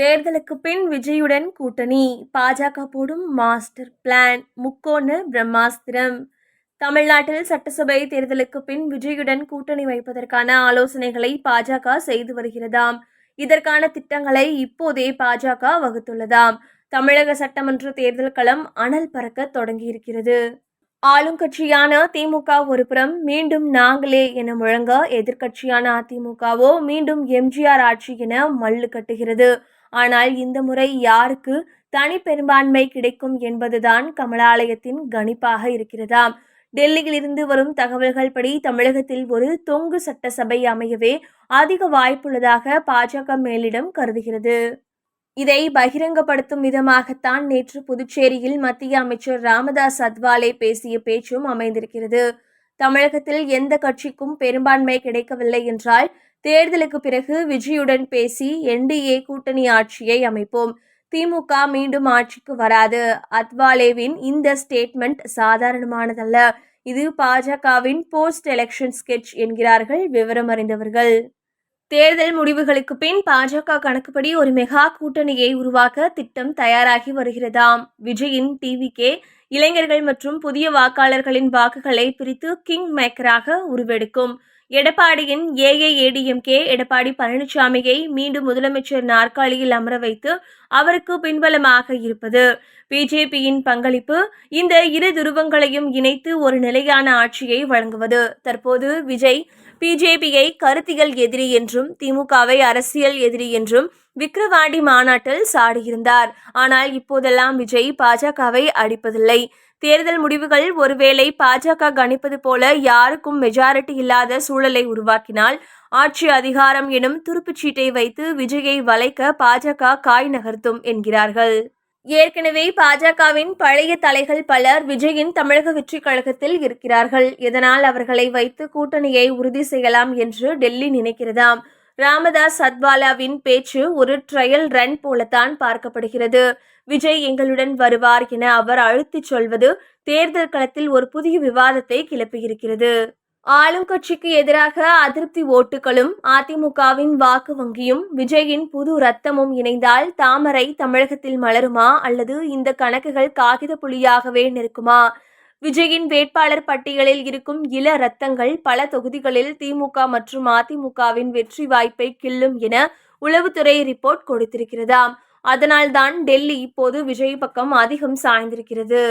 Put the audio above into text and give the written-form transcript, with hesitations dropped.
தேர்தலுக்கு பின் விஜயுடன் கூட்டணி, பாஜக போடும் மாஸ்டர் பிளான், முக்கோண பிரம்மாஸ்திரம். தமிழ்நாட்டில் சட்டசபை தேர்தலுக்கு பின் விஜயுடன் கூட்டணி வைப்பதற்கான ஆலோசனைகளை பாஜக செய்து வருகிறதாம். இதற்கான திட்டங்களை இப்போதே பாஜக வகுத்துள்ளதாம். தமிழக சட்டமன்ற தேர்தல் களம் அனல் பறக்க தொடங்கியிருக்கிறது. ஆளுங்கட்சியான திமுக ஒருபுறம் மீண்டும் நாங்களே என முழங்க, எதிர்க்கட்சியான அதிமுகவோ மீண்டும் எம்ஜிஆர் ஆட்சி என மல்லு கட்டுகிறது. ஆனால் இந்த முறை யாருக்கு தனி பெரும்பான்மை கிடைக்கும் என்பதுதான் கமலாலயத்தின் கணிப்பாக இருக்கிறதாம். டெல்லியில் இருந்து வரும் தகவல்கள் படி தமிழகத்தில் ஒரு தொங்கு சட்டசபை அமையவே அதிக வாய்ப்புள்ளதாக பாஜக மேலிடம் கருதுகிறது. இதை பகிரங்கப்படுத்தும் விதமாகத்தான் நேற்று புதுச்சேரியில் மத்திய அமைச்சர் ராமதாஸ் அத்வாலே பேசிய பேச்சும் அமைந்திருக்கிறது. தமிழகத்தில் எந்த கட்சிக்கும் பெரும்பான்மை கிடைக்கவில்லை என்றால் தேர்தலுக்கு பிறகு விஜயுடன் பேசி என்டிஏ கூட்டணி ஆட்சியை அமைப்போம், திமுக மீண்டும் ஆட்சிக்கு வராது. அத்வாலேவின் இந்த ஸ்டேட்மெண்ட் சாதாரணமானதல்ல. இது பாஜகவின் போஸ்ட் எலெக்ஷன் ஸ்கெட்ச் என்கிறார்கள் விவரம் அறிந்தவர்கள். தேர்தல் முடிவுகளுக்கு பின் பாஜக கணக்குப்படி ஒரு மெகா கூட்டணியை உருவாக்க திட்டம் தயாராகி வருகிறதாம். விஜயின் டிவிகே இளைஞர்கள் மற்றும் புதிய வாக்காளர்களின் வாக்குகளை பிரித்து கிங் மேக்கராக உருவெடுக்கும். எடப்பாடியின் ஏஐஏடிஎம்கே எடப்பாடி பழனிசாமியை மீண்டும் முதலமைச்சர் நாற்காலியில் அமர வைத்து அவருக்கு பின்பலமாக இருப்பது. பிஜேபியின் பங்களிப்பு இந்த இரு துருவங்களையும் இணைத்து ஒரு நிலையான ஆட்சியை வழங்குவது. தற்போது விஜய் பிஜேபியை கருத்தியல் எதிரி என்றும் திமுகவை அரசியல் எதிரி என்றும் விக்கிரவாண்டி மாநாட்டில் சாடியிருந்தார். ஆனால் இப்போதெல்லாம் விஜய் பாஜகவை அடிப்பதில்லை. தேர்தல் முடிவுகள் ஒருவேளை பாஜக கணிப்பது போல யாருக்கும் மெஜாரிட்டி இல்லாத சூழலை உருவாக்கினால் ஆட்சி அதிகாரம் எனும் துருப்புச்சீட்டை வைத்து விஜயை வளைக்க பாஜக காய் நகர்த்தும் என்கிறார்கள். ஏற்கனவே பாஜகவின் பழைய தலைகள் பலர் விஜயின் தமிழக வெற்றி கழகத்தில் இருக்கிறார்கள். இதனால் அவர்களை வைத்து கூட்டணியை உறுதி செய்யலாம் என்று டெல்லி நினைக்கிறதாம். ராமதாஸ் அத்வாலாவின் பேச்சு ஒரு ட்ரையல் ரன் போலத்தான் பார்க்கப்படுகிறது. விஜய் எங்களுடன் வருவார் என அவர் அழுத்திச் சொல்வது தேர்தல் களத்தில் ஒரு புதிய விவாதத்தை கிளப்பியிருக்கிறது. ஆளும் கட்சிக்கு எதிராக அதிருப்தி ஓட்டுகளும் அதிமுகவின் வாக்கு வங்கியும் விஜயின் புது ரத்தமும் இணைந்தால் தாமரை தமிழகத்தில் மலருமா அல்லது இந்த கணக்குகள் காகித புலியாகவே நிற்குமா? விஜயின் வேட்பாளர் பட்டியலில் இருக்கும் இள ரத்தங்கள் பல தொகுதிகளில் திமுக மற்றும் அதிமுகவின் வெற்றி வாய்ப்பை கிள்ளும் என உளவுத்துறை ரிப்போர்ட் கொடுத்திருக்கிறதாம். அதனால்தான் டெல்லி இப்போது விஜய் பக்கம் அதிகம் சாய்ந்திருக்கிறது.